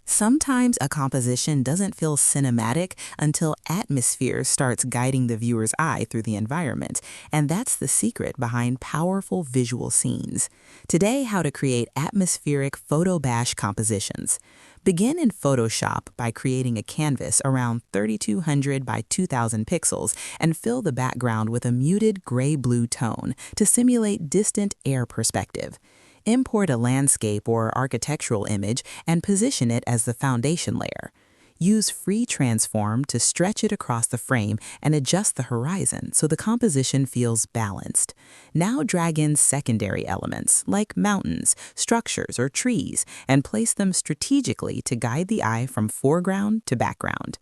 Sometimes a composition doesn't feel cinematic until atmosphere starts guiding the viewer's eye through the environment, and that's the secret behind powerful visual scenes. Today, how to create atmospheric photo bash compositions. Begin in Photoshop by creating a canvas around 3200 by 2000 pixels and fill the background with a muted gray-blue tone to simulate distant air perspective. Import a landscape or architectural image and position it as the foundation layer. Use Free Transform to stretch it across the frame and adjust the horizon so the composition feels balanced. Now drag in secondary elements like mountains, structures, or trees and place them strategically to guide the eye from foreground to background.